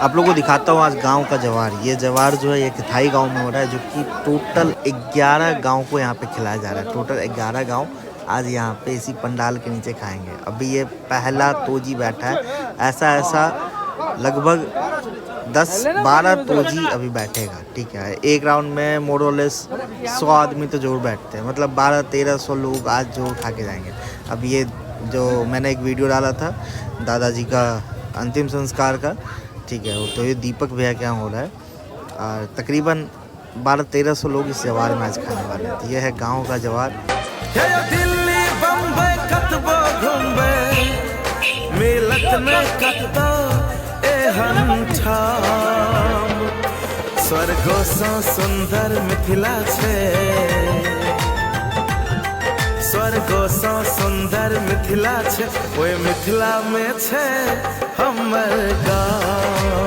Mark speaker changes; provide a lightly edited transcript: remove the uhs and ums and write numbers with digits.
Speaker 1: आप लोगों को दिखाता हूँ आज गांव का जवार। ये जवार जो है ये किथाई गांव में हो रहा है, जो कि टोटल 11 गांव को यहाँ पे खिलाया जा रहा है। टोटल 11 गांव आज यहाँ पे इसी पंडाल के नीचे खाएंगे। अभी ये पहला तोजी बैठा है, ऐसा ऐसा लगभग 10-12 तोजी अभी बैठेगा। ठीक है, एक राउंड में मोरलेस 100 आदमी तो जरूर बैठते हैं, मतलब 1200-1300 लोग आज जो खा के जाएंगे। अब ये जो मैंने एक वीडियो डाला था दादाजी का अंतिम संस्कार का, ठीक है, तो ये दीपक भैया क्या हो रहा है, और तकरीबन 1200-1300 लोग इस जवार में आज खाने वाले हैं। तो ये है गांव का जवार।
Speaker 2: दिल्ली बम्बई कतबो घूमबे मिलत में कतबो एहन ठाम स्वर्गो सँ सुंदर मिथिला छे, स्वर्गो सँ सुंदर मिथिला छे, ओए मिथिला में छे हमर गाँव।